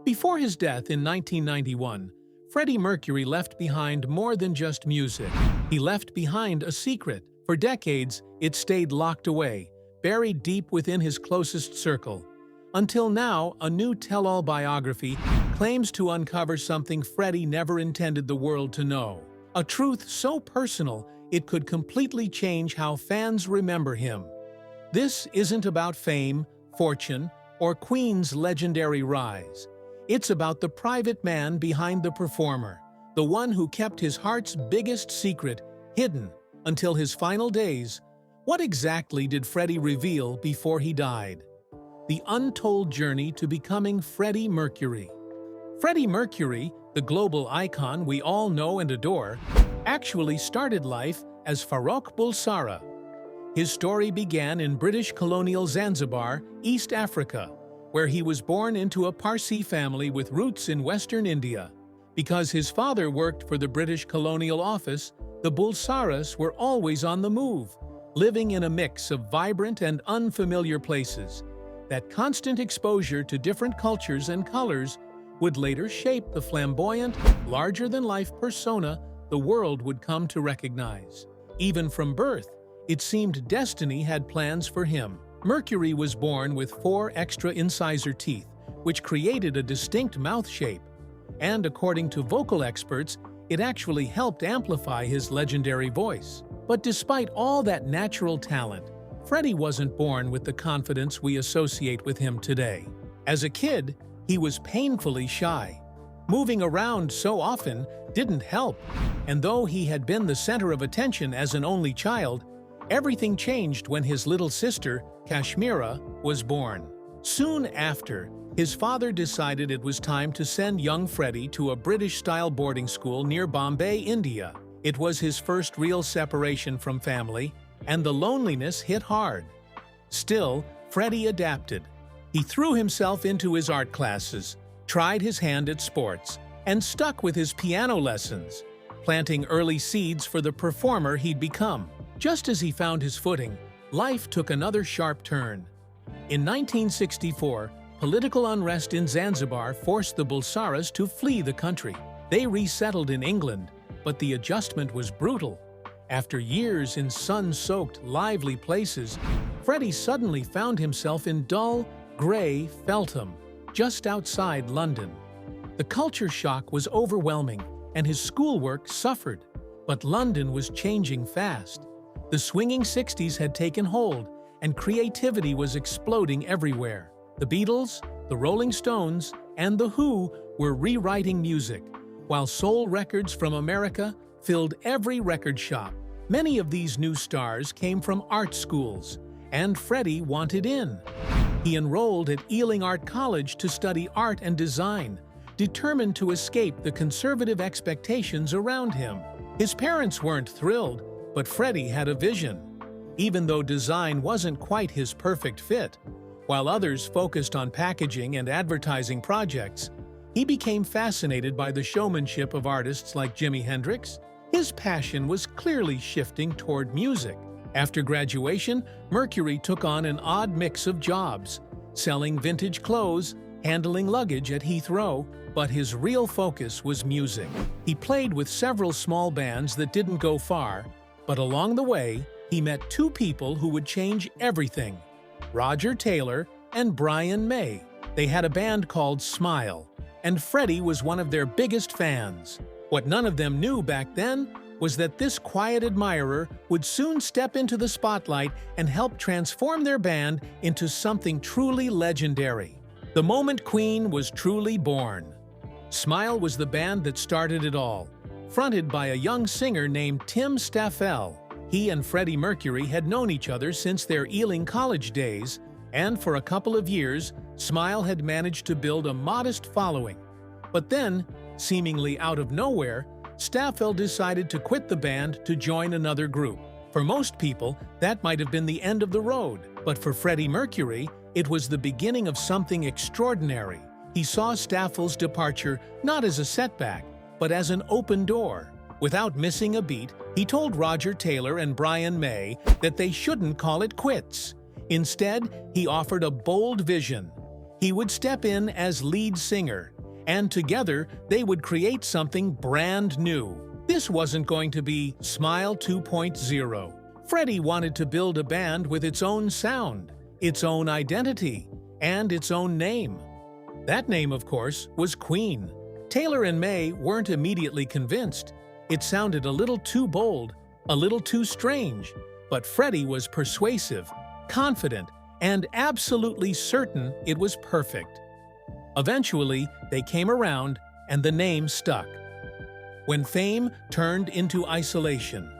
Before his death in 1991, Freddie Mercury left behind more than just music. He left behind a secret. For decades, it stayed locked away, buried deep within his closest circle. Until now, a new tell-all biography claims to uncover something Freddie never intended the world to know. A truth so personal, it could completely change how fans remember him. This isn't about fame, fortune, or Queen's legendary rise. It's about the private man behind the performer, the one who kept his heart's biggest secret hidden until his final days. What exactly did Freddie reveal before he died? The untold journey to becoming Freddie Mercury. Freddie Mercury, the global icon we all know and adore, actually started life as Farrokh Bulsara. His story began in British colonial Zanzibar, East Africa, where he was born into a Parsi family with roots in Western India. Because his father worked for the British Colonial Office, the Bulsaras were always on the move, living in a mix of vibrant and unfamiliar places. That constant exposure to different cultures and colors would later shape the flamboyant, larger-than-life persona the world would come to recognize. Even from birth, it seemed destiny had plans for him. Mercury was born with 4 extra incisor teeth, which created a distinct mouth shape. And according to vocal experts, it actually helped amplify his legendary voice. But despite all that natural talent, Freddie wasn't born with the confidence we associate with him today. As a kid, he was painfully shy. Moving around so often didn't help, and though he had been the center of attention as an only child, everything changed when his little sister, Kashmira, was born. Soon after, his father decided it was time to send young Freddie to a British-style boarding school near Bombay, India. It was his first real separation from family, and the loneliness hit hard. Still, Freddie adapted. He threw himself into his art classes, tried his hand at sports, and stuck with his piano lessons, planting early seeds for the performer he'd become. Just as he found his footing, life took another sharp turn. In 1964, political unrest in Zanzibar forced the Bulsaras to flee the country. They resettled in England, but the adjustment was brutal. After years in sun-soaked, lively places, Freddie suddenly found himself in dull, gray Feltham, just outside London. The culture shock was overwhelming, and his schoolwork suffered. But London was changing fast. The swinging 60s had taken hold, and creativity was exploding everywhere. The Beatles, the Rolling Stones, and The Who were rewriting music, while soul records from America filled every record shop. Many of these new stars came from art schools, and Freddie wanted in. He enrolled at Ealing Art College to study art and design, determined to escape the conservative expectations around him. His parents weren't thrilled, but Freddie had a vision. Even though design wasn't quite his perfect fit, while others focused on packaging and advertising projects, he became fascinated by the showmanship of artists like Jimi Hendrix. His passion was clearly shifting toward music. After graduation, Mercury took on an odd mix of jobs, selling vintage clothes, handling luggage at Heathrow, but his real focus was music. He played with several small bands that didn't go far, but along the way, he met 2 people who would change everything: Roger Taylor and Brian May. They had a band called Smile, and Freddie was one of their biggest fans. What none of them knew back then was that this quiet admirer would soon step into the spotlight and help transform their band into something truly legendary. The moment Queen was truly born. Smile was the band that started it all, fronted by a young singer named Tim Staffell. He and Freddie Mercury had known each other since their Ealing College days, and for a couple of years, Smile had managed to build a modest following. But then, seemingly out of nowhere, Staffell decided to quit the band to join another group. For most people, that might have been the end of the road, but for Freddie Mercury, it was the beginning of something extraordinary. He saw Staffell's departure not as a setback, but as an open door. Without missing a beat, he told Roger Taylor and Brian May that they shouldn't call it quits. Instead, he offered a bold vision. He would step in as lead singer, and together they would create something brand new. This wasn't going to be Smile 2.0. Freddie wanted to build a band with its own sound, its own identity, and its own name. That name, of course, was Queen. Taylor and May weren't immediately convinced. It sounded a little too bold, a little too strange, but Freddie was persuasive, confident, and absolutely certain it was perfect. Eventually, they came around, and the name stuck. When fame turned into isolation.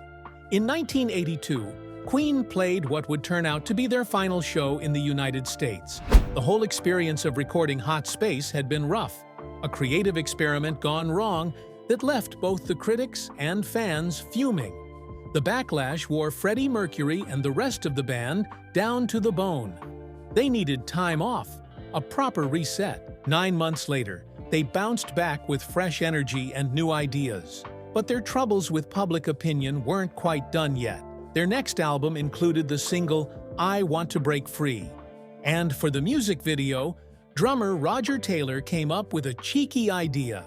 In 1982, Queen played what would turn out to be their final show in the United States. The whole experience of recording Hot Space had been rough, a creative experiment gone wrong that left both the critics and fans fuming. The backlash wore Freddie Mercury and the rest of the band down to the bone. They needed time off, a proper reset. 9 months later, they bounced back with fresh energy and new ideas. But their troubles with public opinion weren't quite done yet. Their next album included the single I Want to Break Free. And for the music video, drummer Roger Taylor came up with a cheeky idea.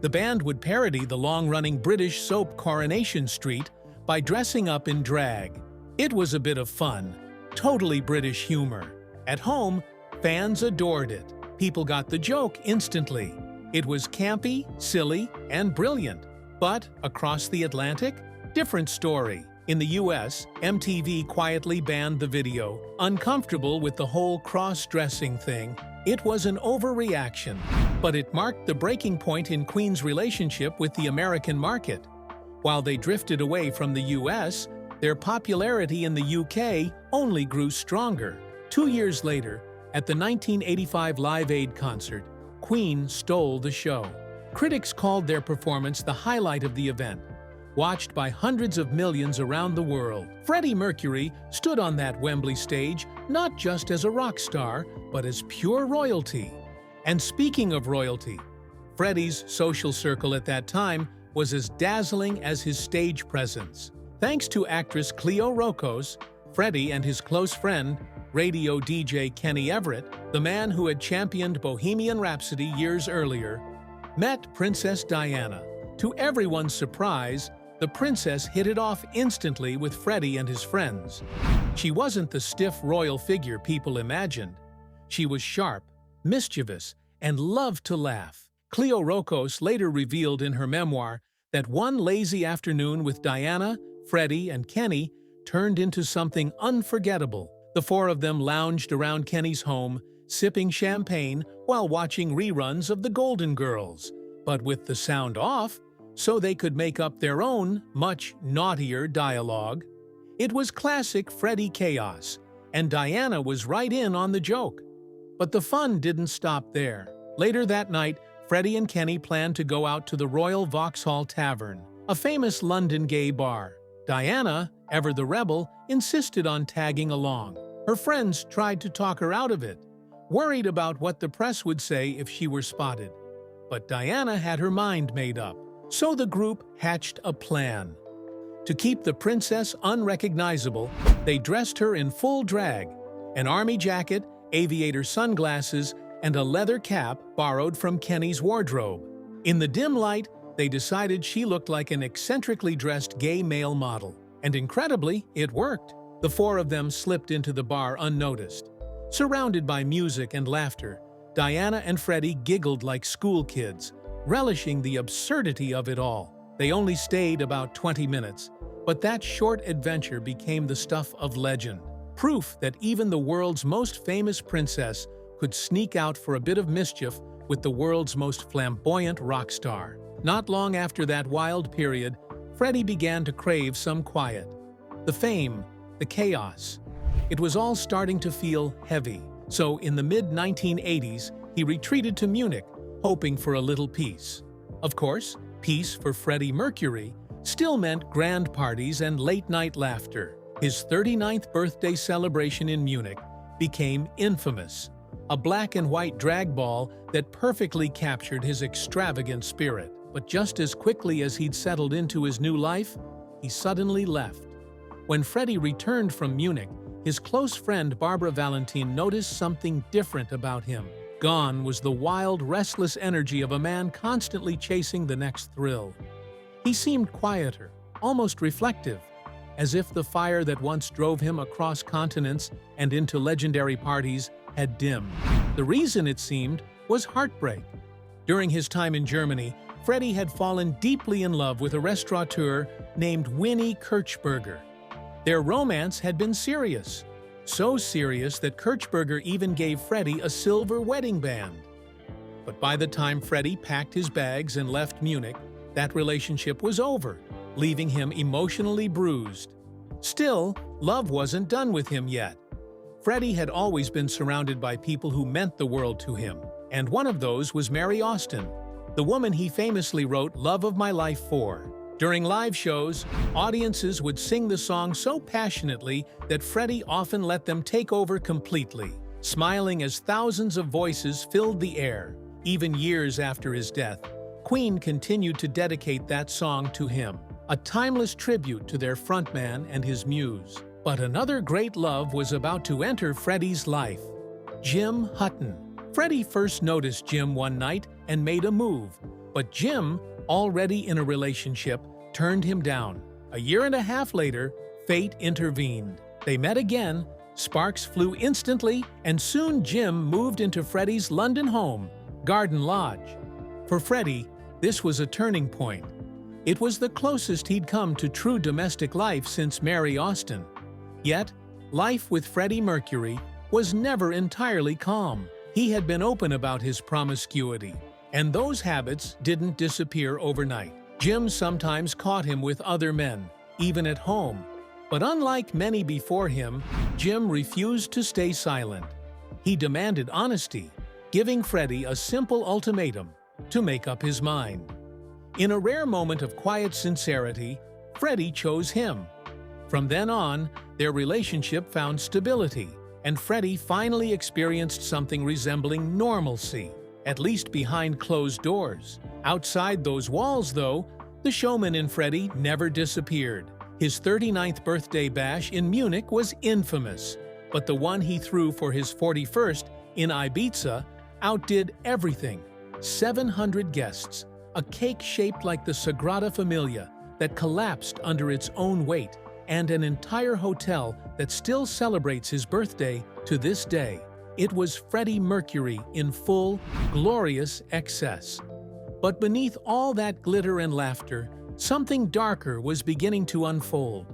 The band would parody the long-running British soap Coronation Street by dressing up in drag. It was a bit of fun, totally British humor. At home, fans adored it. People got the joke instantly. It was campy, silly, and brilliant. But across the Atlantic, different story. In the US, MTV quietly banned the video, uncomfortable with the whole cross-dressing thing. It was an overreaction, but it marked the breaking point in Queen's relationship with the American market. While they drifted away from the US, their popularity in the UK only grew stronger. 2 years later, at the 1985 Live Aid concert, Queen stole the show. Critics called their performance the highlight of the event, watched by hundreds of millions around the world. Freddie Mercury stood on that Wembley stage not just as a rock star, but as pure royalty. And speaking of royalty, Freddie's social circle at that time was as dazzling as his stage presence. Thanks to actress Cleo Rocos, Freddie and his close friend, radio DJ Kenny Everett, the man who had championed Bohemian Rhapsody years earlier, met Princess Diana. To everyone's surprise, the princess hit it off instantly with Freddie and his friends. She wasn't the stiff royal figure people imagined. She was sharp, mischievous, and loved to laugh. Cleo Rocos later revealed in her memoir that one lazy afternoon with Diana, Freddie, and Kenny turned into something unforgettable. The four of them lounged around Kenny's home, sipping champagne while watching reruns of The Golden Girls, but with the sound off, so they could make up their own, much naughtier dialogue. It was classic Freddie chaos, and Diana was right in on the joke. But the fun didn't stop there. Later that night, Freddie and Kenny planned to go out to the Royal Vauxhall Tavern, a famous London gay bar. Diana, ever the rebel, insisted on tagging along. Her friends tried to talk her out of it, worried about what the press would say if she were spotted. But Diana had her mind made up. So the group hatched a plan. To keep the princess unrecognizable, they dressed her in full drag, an army jacket, aviator sunglasses, and a leather cap borrowed from Kenny's wardrobe. In the dim light, they decided she looked like an eccentrically dressed gay male model. And incredibly, it worked. The four of them slipped into the bar unnoticed. Surrounded by music and laughter, Diana and Freddie giggled like school kids, relishing the absurdity of it all. They only stayed about 20 minutes, but that short adventure became the stuff of legend. Proof that even the world's most famous princess could sneak out for a bit of mischief with the world's most flamboyant rock star. Not long after that wild period, Freddie began to crave some quiet. The fame, the chaos. It was all starting to feel heavy. So in the mid-1980s, he retreated to Munich, hoping for a little peace. Of course, peace for Freddie Mercury still meant grand parties and late-night laughter. His 39th birthday celebration in Munich became infamous, a black and white drag ball that perfectly captured his extravagant spirit. But just as quickly as he'd settled into his new life, he suddenly left. When Freddie returned from Munich, his close friend Barbara Valentine noticed something different about him. Gone was the wild, restless energy of a man constantly chasing the next thrill. He seemed quieter, almost reflective, as if the fire that once drove him across continents and into legendary parties had dimmed. The reason, it seemed, was heartbreak. During his time in Germany, Freddie had fallen deeply in love with a restaurateur named Winnie Kirchberger. Their romance had been serious, so serious that Kirchberger even gave Freddie a silver wedding band. But by the time Freddie packed his bags and left Munich, that relationship was over, leaving him emotionally bruised. Still, love wasn't done with him yet. Freddie had always been surrounded by people who meant the world to him, and one of those was Mary Austin, the woman he famously wrote Love of My Life for. During live shows, audiences would sing the song so passionately that Freddie often let them take over completely, smiling as thousands of voices filled the air. Even years after his death, Queen continued to dedicate that song to him, a timeless tribute to their frontman and his muse. But another great love was about to enter Freddie's life: Jim Hutton. Freddie first noticed Jim one night and made a move, but Jim, already in a relationship, turned him down. A year and a half later, fate intervened. They met again, sparks flew instantly, and soon Jim moved into Freddie's London home, Garden Lodge. For Freddie, this was a turning point. It was the closest he'd come to true domestic life since Mary Austin. Yet, life with Freddie Mercury was never entirely calm. He had been open about his promiscuity, and those habits didn't disappear overnight. Jim sometimes caught him with other men, even at home. But unlike many before him, Jim refused to stay silent. He demanded honesty, giving Freddie a simple ultimatum: to make up his mind. In a rare moment of quiet sincerity, Freddie chose him. From then on, their relationship found stability, and Freddie finally experienced something resembling normalcy, at least behind closed doors. Outside those walls, though, the showman in Freddie never disappeared. His 39th birthday bash in Munich was infamous, but the one he threw for his 41st in Ibiza outdid everything. 700 guests, a cake shaped like the Sagrada Familia that collapsed under its own weight, and an entire hotel that still celebrates his birthday to this day. It was Freddie Mercury in full, glorious excess. But beneath all that glitter and laughter, something darker was beginning to unfold.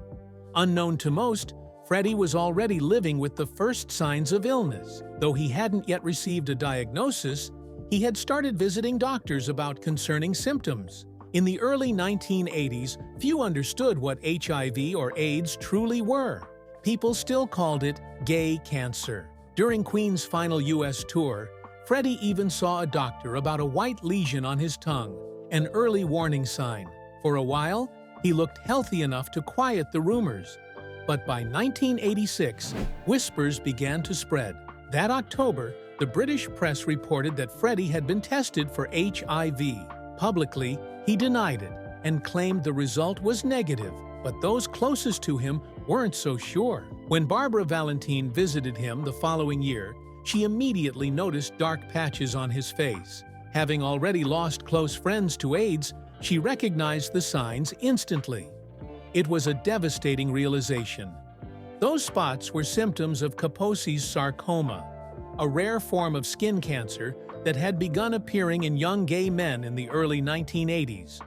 Unknown to most, Freddie was already living with the first signs of illness. Though he hadn't yet received a diagnosis, he had started visiting doctors about concerning symptoms. In the early 1980s, few understood what HIV or AIDS truly were. People still called it gay cancer. During Queen's final US tour, Freddie even saw a doctor about a white lesion on his tongue, an early warning sign. For a while, he looked healthy enough to quiet the rumors. But by 1986, whispers began to spread. That October, the British press reported that Freddie had been tested for HIV. Publicly, he denied it and claimed the result was negative, but those closest to him weren't so sure. When Barbara Valentine visited him the following year, she immediately noticed dark patches on his face. Having already lost close friends to AIDS, she recognized the signs instantly. It was a devastating realization. Those spots were symptoms of Kaposi's sarcoma, a rare form of skin cancer that had begun appearing in young gay men in the early 1980s.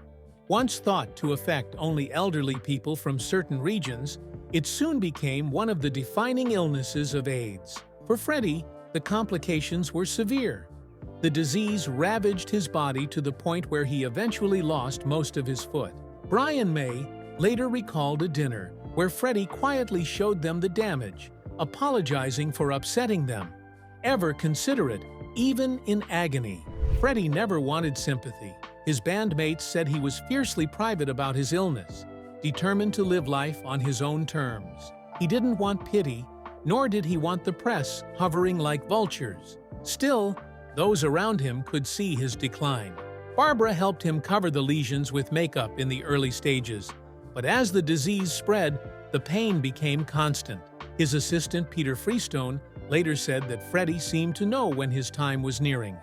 Once thought to affect only elderly people from certain regions, it soon became one of the defining illnesses of AIDS. For Freddie, the complications were severe. The disease ravaged his body to the point where he eventually lost most of his foot. Brian May later recalled a dinner where Freddie quietly showed them the damage, apologizing for upsetting them. Ever considerate, even in agony, Freddie never wanted sympathy. His bandmates said he was fiercely private about his illness, determined to live life on his own terms. He didn't want pity, nor did he want the press hovering like vultures. Still, those around him could see his decline. Barbara helped him cover the lesions with makeup in the early stages, but as the disease spread, the pain became constant. His assistant, Peter Freestone, later said that Freddie seemed to know when his time was nearing.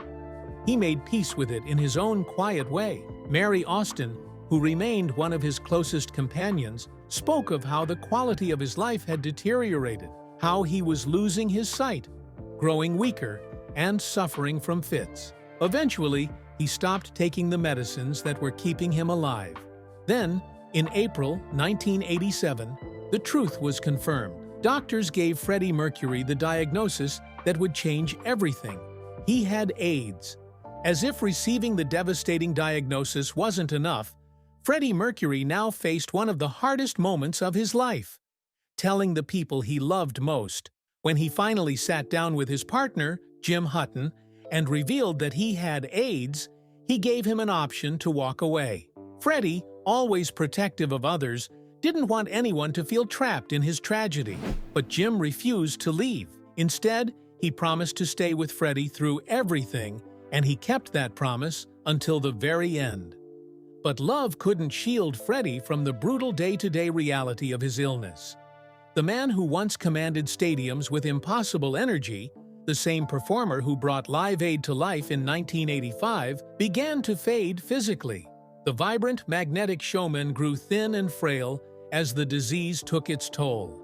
He made peace with it in his own quiet way. Mary Austin, who remained one of his closest companions, spoke of how the quality of his life had deteriorated, how he was losing his sight, growing weaker, and suffering from fits. Eventually, he stopped taking the medicines that were keeping him alive. Then, in April 1987, the truth was confirmed. Doctors gave Freddie Mercury the diagnosis that would change everything. He had AIDS. As if receiving the devastating diagnosis wasn't enough, Freddie Mercury now faced one of the hardest moments of his life, telling the people he loved most. When he finally sat down with his partner, Jim Hutton, and revealed that he had AIDS, he gave him an option to walk away. Freddie, always protective of others, didn't want anyone to feel trapped in his tragedy. But Jim refused to leave. Instead, he promised to stay with Freddie through everything, and he kept that promise until the very end. But love couldn't shield Freddie from the brutal day-to-day reality of his illness. The man who once commanded stadiums with impossible energy, the same performer who brought Live Aid to life in 1985, began to fade physically. The vibrant, magnetic showman grew thin and frail as the disease took its toll.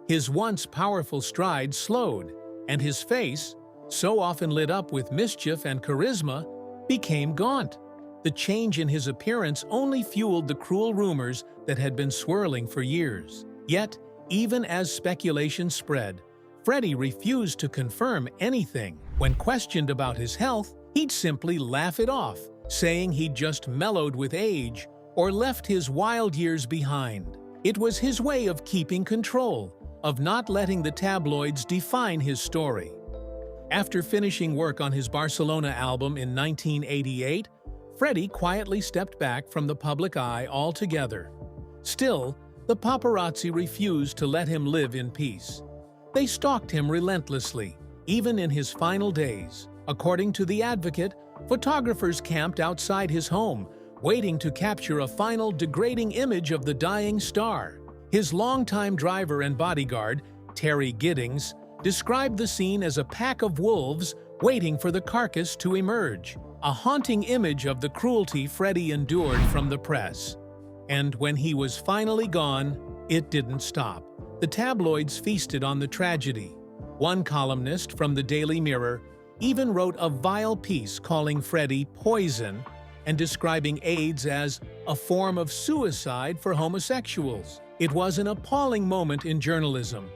His once powerful stride slowed, and his face, so often lit up with mischief and charisma, became gaunt. The change in his appearance only fueled the cruel rumors that had been swirling for years. Yet, even as speculation spread, Freddie refused to confirm anything. When questioned about his health, he'd simply laugh it off, saying he'd just mellowed with age or left his wild years behind. It was his way of keeping control, of not letting the tabloids define his story. After finishing work on his Barcelona album in 1988, Freddie quietly stepped back from the public eye altogether. Still, the paparazzi refused to let him live in peace. They stalked him relentlessly, even in his final days. According to The Advocate, photographers camped outside his home, waiting to capture a final degrading image of the dying star. His longtime driver and bodyguard, Terry Giddings, described the scene as a pack of wolves waiting for the carcass to emerge, a haunting image of the cruelty Freddie endured from the press. And when he was finally gone, it didn't stop. The tabloids feasted on the tragedy. One columnist from the Daily Mirror even wrote a vile piece calling Freddie poison and describing AIDS as a form of suicide for homosexuals. It was an appalling moment in journalism,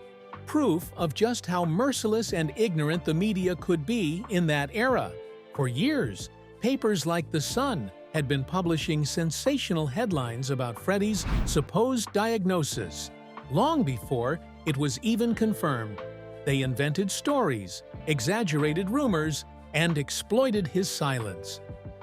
proof of just how merciless and ignorant the media could be in that era. For years, papers like The Sun had been publishing sensational headlines about Freddie's supposed diagnosis. Long before it was even confirmed, they invented stories, exaggerated rumors, and exploited his silence.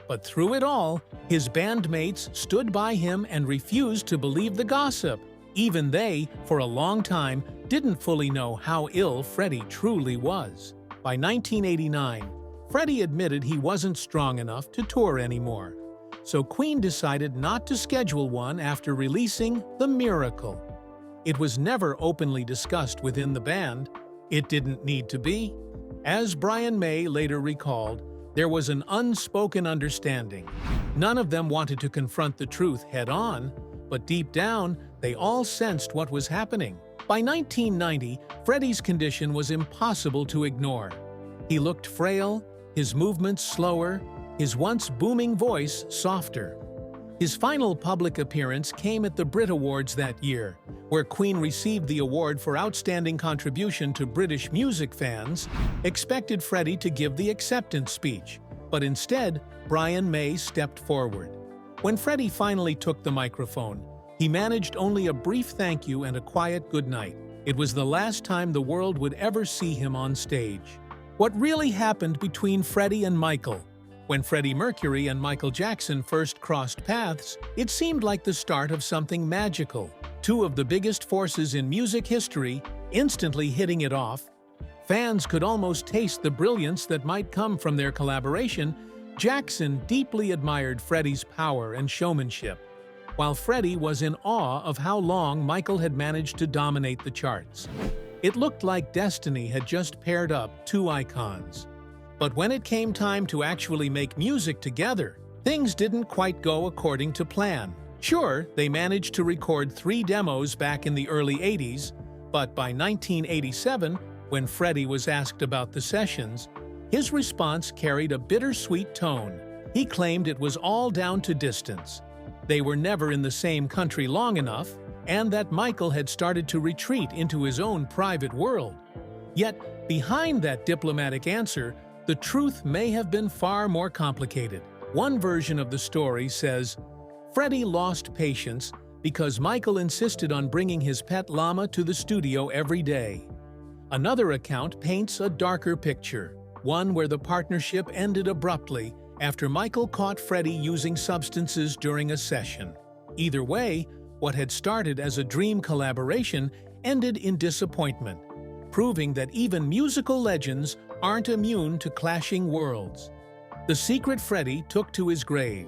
But through it all, his bandmates stood by him and refused to believe the gossip. Even they, for a long time, didn't fully know how ill Freddie truly was. By 1989, Freddie admitted he wasn't strong enough to tour anymore, so Queen decided not to schedule one after releasing The Miracle. It was never openly discussed within the band. It didn't need to be. As Brian May later recalled, there was an unspoken understanding. None of them wanted to confront the truth head-on, but deep down, they all sensed what was happening. By 1990, Freddie's condition was impossible to ignore. He looked frail, his movements slower, his once booming voice softer. His final public appearance came at the Brit Awards that year, where Queen received the award for outstanding contribution to British music fans, expected Freddie to give the acceptance speech, but instead, Brian May stepped forward. When Freddie finally took the microphone, he managed only a brief thank you and a quiet goodnight. It was the last time the world would ever see him on stage. What really happened between Freddie and Michael? When Freddie Mercury and Michael Jackson first crossed paths, it seemed like the start of something magical. Two of the biggest forces in music history instantly hitting it off. Fans could almost taste the brilliance that might come from their collaboration. Jackson deeply admired Freddie's power and showmanship, while Freddie was in awe of how long Michael had managed to dominate the charts. It looked like destiny had just paired up two icons. But when it came time to actually make music together, things didn't quite go according to plan. Sure, they managed to record 3 demos back in the early 80s, but by 1987, when Freddie was asked about the sessions, his response carried a bittersweet tone. He claimed it was all down to distance. They were never in the same country long enough, and that Michael had started to retreat into his own private world. Yet, behind that diplomatic answer, the truth may have been far more complicated. One version of the story says, Freddie lost patience because Michael insisted on bringing his pet llama to the studio every day. Another account paints a darker picture, one where the partnership ended abruptly after Michael caught Freddie using substances during a session. Either way, what had started as a dream collaboration ended in disappointment, proving that even musical legends aren't immune to clashing worlds. The secret Freddie took to his grave.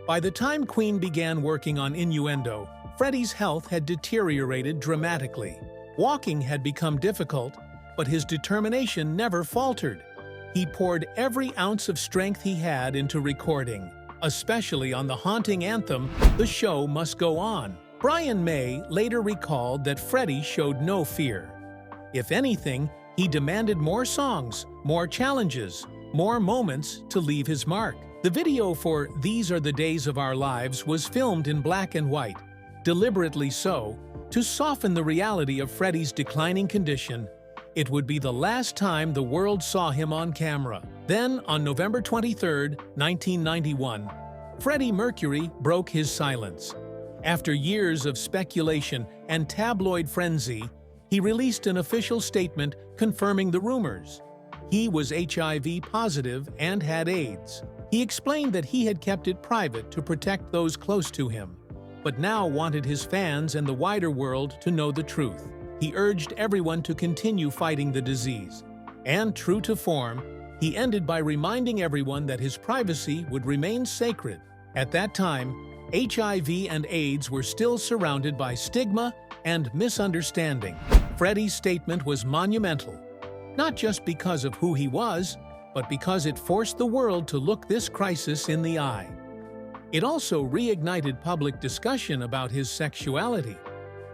By the time Queen began working on Innuendo, Freddie's health had deteriorated dramatically. Walking had become difficult, but his determination never faltered. He poured every ounce of strength he had into recording, especially on the haunting anthem, "The Show Must Go On." Brian May later recalled that Freddie showed no fear. If anything, he demanded more songs, more challenges, more moments to leave his mark. The video for "These Are the Days of Our Lives" was filmed in black and white, deliberately so, to soften the reality of Freddie's declining condition. It would be the last time the world saw him on camera. Then, on November 23, 1991, Freddie Mercury broke his silence. After years of speculation and tabloid frenzy, he released an official statement confirming the rumors. He was HIV positive and had AIDS. He explained that he had kept it private to protect those close to him, but now wanted his fans and the wider world to know the truth. He urged everyone to continue fighting the disease. And true to form, he ended by reminding everyone that his privacy would remain sacred. At that time, HIV and AIDS were still surrounded by stigma and misunderstanding. Freddie's statement was monumental, not just because of who he was, but because it forced the world to look this crisis in the eye. It also reignited public discussion about his sexuality,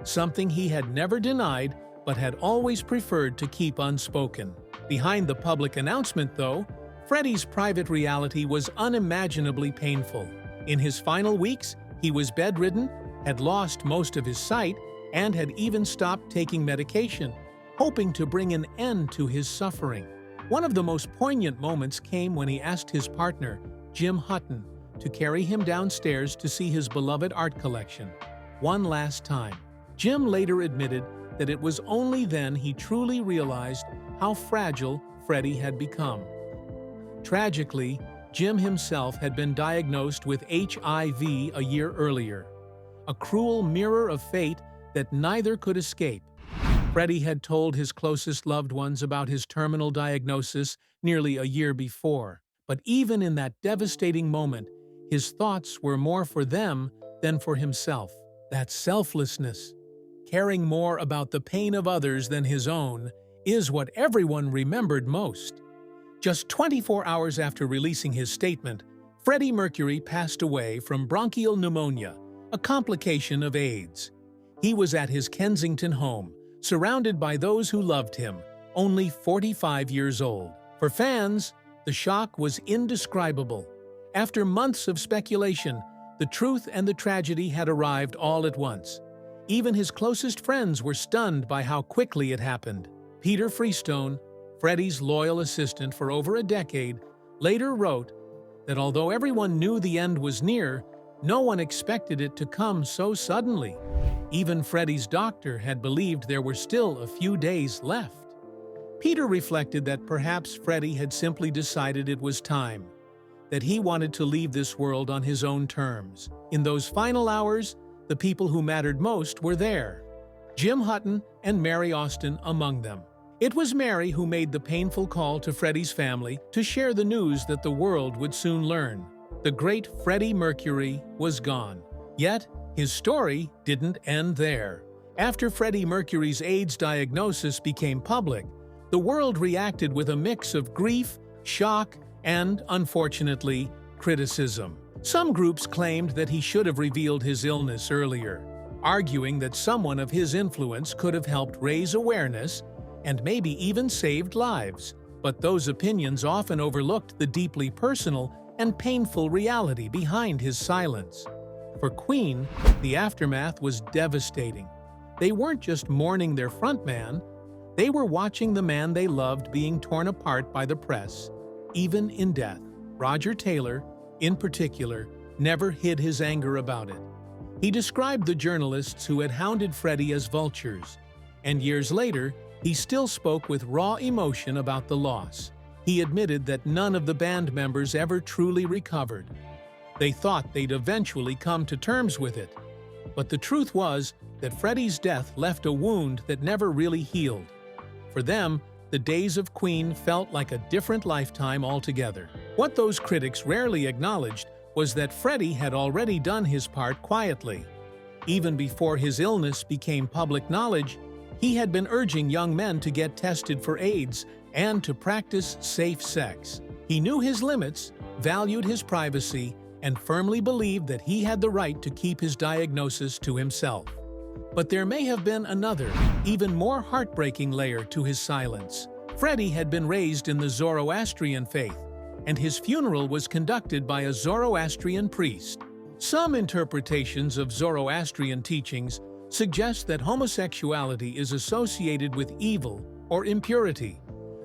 something he had never denied but had always preferred to keep unspoken. Behind the public announcement, though, Freddie's private reality was unimaginably painful. In his final weeks, he was bedridden, had lost most of his sight, and had even stopped taking medication, hoping to bring an end to his suffering. One of the most poignant moments came when he asked his partner, Jim Hutton, to carry him downstairs to see his beloved art collection one last time. Jim later admitted that it was only then he truly realized how fragile Freddie had become. Tragically, Jim himself had been diagnosed with HIV a year earlier, a cruel mirror of fate that neither could escape. Freddie had told his closest loved ones about his terminal diagnosis nearly a year before, but even in that devastating moment, his thoughts were more for them than for himself. That selflessness, caring more about the pain of others than his own, is what everyone remembered most. Just 24 hours after releasing his statement, Freddie Mercury passed away from bronchial pneumonia, a complication of AIDS. He was at his Kensington home, surrounded by those who loved him, only 45 years old. For fans, the shock was indescribable. After months of speculation, the truth and the tragedy had arrived all at once. Even his closest friends were stunned by how quickly it happened. Peter Freestone, Freddie's loyal assistant for over a decade, later wrote that although everyone knew the end was near, no one expected it to come so suddenly. Even Freddie's doctor had believed there were still a few days left. Peter reflected that perhaps Freddie had simply decided it was time, that he wanted to leave this world on his own terms. In those final hours, the people who mattered most were there, Jim Hutton and Mary Austin among them. It was Mary who made the painful call to Freddie's family to share the news that the world would soon learn. The great Freddie Mercury was gone. Yet, his story didn't end there. After Freddie Mercury's AIDS diagnosis became public, the world reacted with a mix of grief, shock, and, unfortunately, criticism. Some groups claimed that he should have revealed his illness earlier, arguing that someone of his influence could have helped raise awareness and maybe even saved lives. But those opinions often overlooked the deeply personal and painful reality behind his silence. For Queen, the aftermath was devastating. They weren't just mourning their frontman, they were watching the man they loved being torn apart by the press, even in death. Roger Taylor, in particular, never hid his anger about it. He described the journalists who had hounded Freddie as vultures, and years later, he still spoke with raw emotion about the loss. He admitted that none of the band members ever truly recovered. They thought they'd eventually come to terms with it. But the truth was that Freddie's death left a wound that never really healed. For them, the days of Queen felt like a different lifetime altogether. What those critics rarely acknowledged was that Freddie had already done his part quietly. Even before his illness became public knowledge, he had been urging young men to get tested for AIDS and to practice safe sex. He knew his limits, valued his privacy, and firmly believed that he had the right to keep his diagnosis to himself. But there may have been another, even more heartbreaking layer to his silence. Freddie had been raised in the Zoroastrian faith, and his funeral was conducted by a Zoroastrian priest. Some interpretations of Zoroastrian teachings suggest that homosexuality is associated with evil or impurity,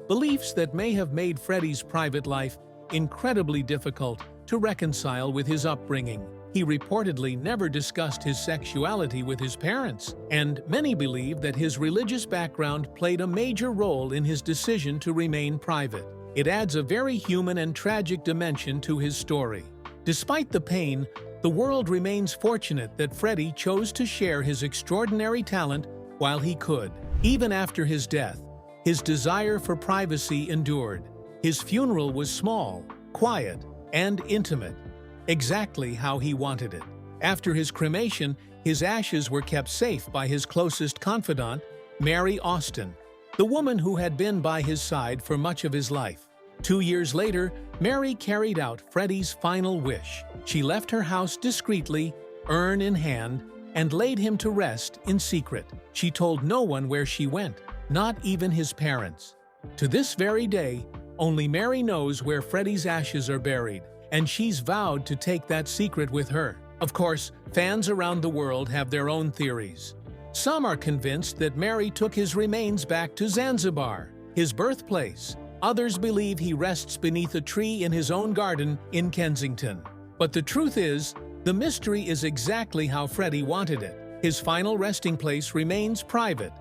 beliefs that may have made Freddie's private life incredibly difficult to reconcile with his upbringing. He reportedly never discussed his sexuality with his parents, and many believe that his religious background played a major role in his decision to remain private. It adds a very human and tragic dimension to his story. Despite the pain, the world remains fortunate that Freddie chose to share his extraordinary talent while he could. Even after his death, his desire for privacy endured. His funeral was small, quiet, and intimate, exactly how he wanted it. After his cremation, his ashes were kept safe by his closest confidant, Mary Austin, the woman who had been by his side for much of his life. 2 years later, Mary carried out Freddie's final wish. She left her house discreetly, urn in hand, and laid him to rest in secret. She told no one where she went, not even his parents. To this very day, only Mary knows where Freddie's ashes are buried, and she's vowed to take that secret with her. Of course, fans around the world have their own theories. Some are convinced that Mary took his remains back to Zanzibar, his birthplace. Others believe he rests beneath a tree in his own garden in Kensington. But the truth is, the mystery is exactly how Freddie wanted it. His final resting place remains private,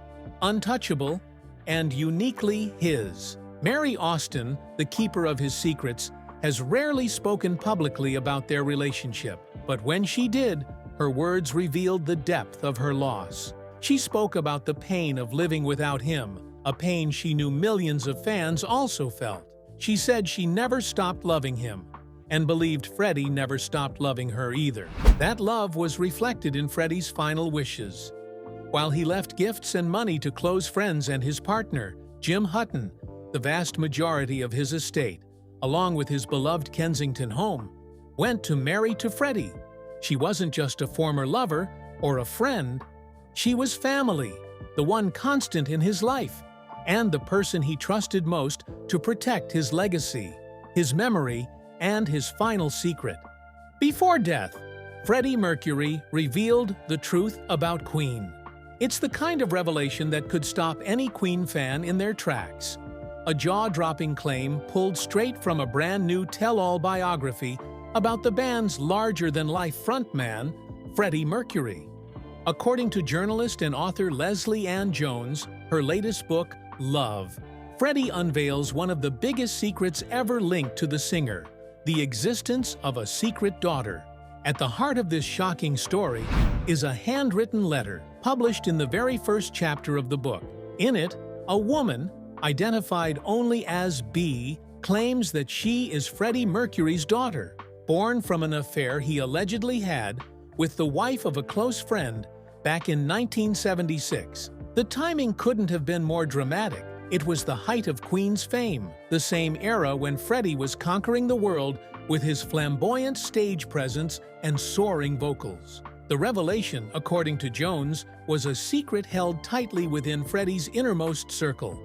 untouchable, and uniquely his. Mary Austin, the keeper of his secrets, has rarely spoken publicly about their relationship. But when she did, her words revealed the depth of her loss. She spoke about the pain of living without him, a pain she knew millions of fans also felt. She said she never stopped loving him, and believed Freddie never stopped loving her either. That love was reflected in Freddie's final wishes. While he left gifts and money to close friends and his partner, Jim Hutton, the vast majority of his estate, along with his beloved Kensington home, went to Mary to Freddie. She wasn't just a former lover or a friend, she was family, the one constant in his life, and the person he trusted most to protect his legacy, his memory, and his final secret. Before death, Freddie Mercury revealed the truth about Queen. It's the kind of revelation that could stop any Queen fan in their tracks. A jaw-dropping claim pulled straight from a brand-new tell-all biography about the band's larger-than-life frontman, Freddie Mercury. According to journalist and author Leslie Ann Jones, her latest book, Love, Freddie unveils one of the biggest secrets ever linked to the singer, the existence of a secret daughter. At the heart of this shocking story is a handwritten letter published in the very first chapter of the book. In it, a woman, identified only as B, claims that she is Freddie Mercury's daughter, born from an affair he allegedly had with the wife of a close friend back in 1976. The timing couldn't have been more dramatic. It was the height of Queen's fame, the same era when Freddie was conquering the world with his flamboyant stage presence and soaring vocals. The revelation, according to Jones, was a secret held tightly within Freddie's innermost circle.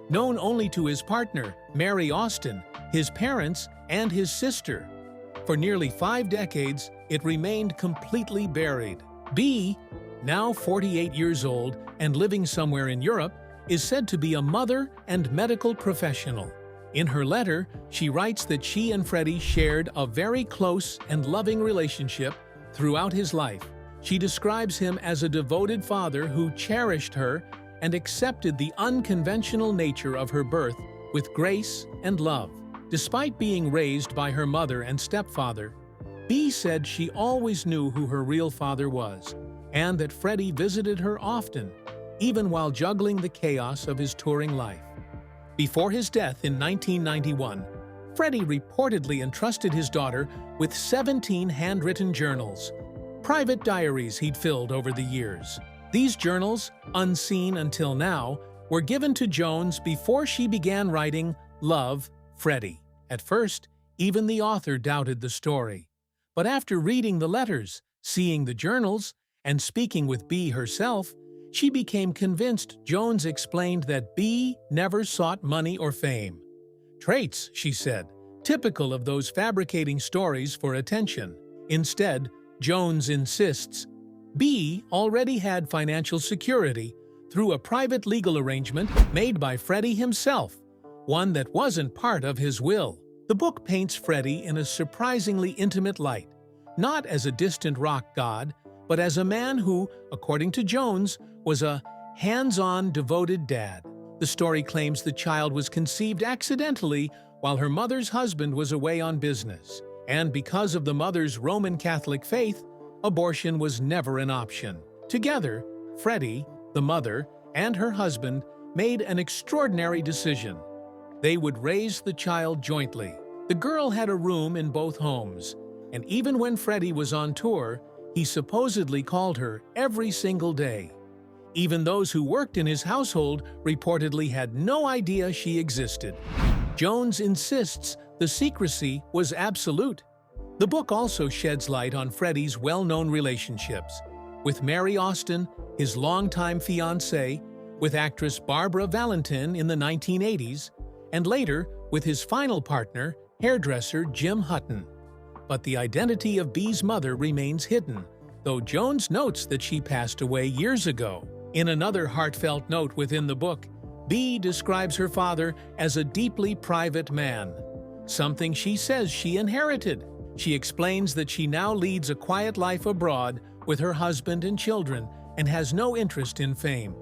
Known only to his partner, Mary Austin, his parents, and his sister. For nearly 5 decades, it remained completely buried. B, now 48 years old and living somewhere in Europe, is said to be a mother and medical professional. In her letter, she writes that she and Freddie shared a very close and loving relationship throughout his life. She describes him as a devoted father who cherished her and accepted the unconventional nature of her birth with grace and love. Despite being raised by her mother and stepfather, B said she always knew who her real father was, and that Freddie visited her often, even while juggling the chaos of his touring life. Before his death in 1991, Freddie reportedly entrusted his daughter with 17 handwritten journals, private diaries he'd filled over the years. These journals, unseen until now, were given to Jones before she began writing Love, Freddie. At first, even the author doubted the story. But after reading the letters, seeing the journals, and speaking with B herself, she became convinced Jones explained that B never sought money or fame. Traits, she said, typical of those fabricating stories for attention. Instead, Jones insists, B already had financial security through a private legal arrangement made by Freddie himself, one that wasn't part of his will. The book paints Freddie in a surprisingly intimate light, not as a distant rock god, but as a man who, according to Jones, was a hands-on, devoted dad. The story claims the child was conceived accidentally while her mother's husband was away on business, and because of the mother's Roman Catholic faith, abortion was never an option. Together, Freddie, the mother, and her husband made an extraordinary decision. They would raise the child jointly. The girl had a room in both homes, and even when Freddie was on tour, he supposedly called her every single day. Even those who worked in his household reportedly had no idea she existed. Jones insists the secrecy was absolute. The book also sheds light on Freddie's well-known relationships with Mary Austin, his longtime fiancée, with actress Barbara Valentin in the 1980s, and later with his final partner, hairdresser Jim Hutton. But the identity of B's mother remains hidden, though Jones notes that she passed away years ago. In another heartfelt note within the book, B describes her father as a deeply private man, something she says she inherited. She explains that she now leads a quiet life abroad with her husband and children and has no interest in fame.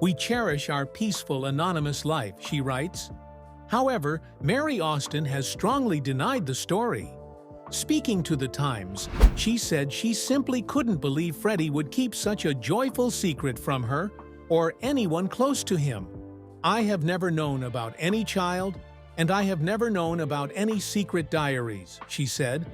We cherish our peaceful, anonymous life, she writes. However, Mary Austin has strongly denied the story. Speaking to The Times, she said she simply couldn't believe Freddie would keep such a joyful secret from her or anyone close to him. I have never known about any child, and I have never known about any secret diaries, she said,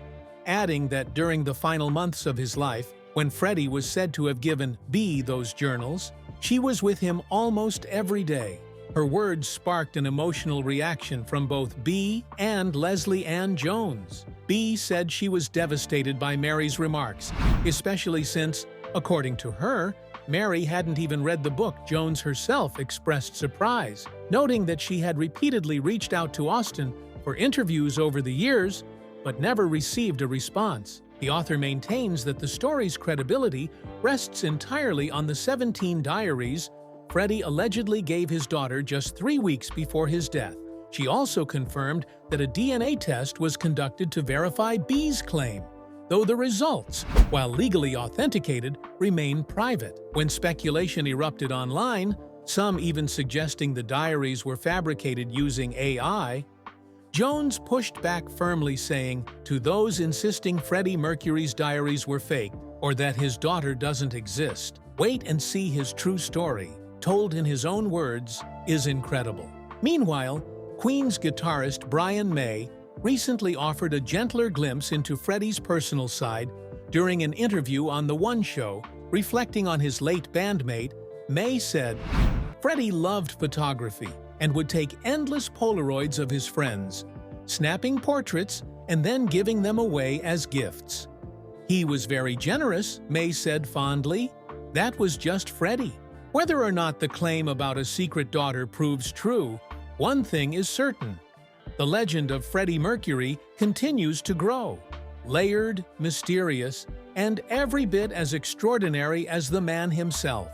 adding that during the final months of his life, when Freddie was said to have given B those journals, she was with him almost every day. Her words sparked an emotional reaction from both B and Leslie Ann Jones. B said she was devastated by Mary's remarks, especially since, according to her, Mary hadn't even read the book. Jones herself expressed surprise, noting that she had repeatedly reached out to Austin for interviews over the years, but never received a response. The author maintains that the story's credibility rests entirely on the 17 diaries Freddie allegedly gave his daughter just 3 weeks before his death. She also confirmed that a DNA test was conducted to verify B's claim, though the results, while legally authenticated, remain private. When speculation erupted online, some even suggesting the diaries were fabricated using AI, Jones pushed back firmly, saying, "To those insisting Freddie Mercury's diaries were fake or that his daughter doesn't exist, wait and see his true story, told in his own words, is incredible." Meanwhile, Queen's guitarist Brian May recently offered a gentler glimpse into Freddie's personal side during an interview on The One Show, Reflecting on his late bandmate, May said, "Freddie loved photography and would take endless Polaroids of his friends, snapping portraits and then giving them away as gifts. He was very generous," May said fondly. "That was just Freddie." Whether or not the claim about a secret daughter proves true, one thing is certain. The legend of Freddie Mercury continues to grow, layered, mysterious, and every bit as extraordinary as the man himself.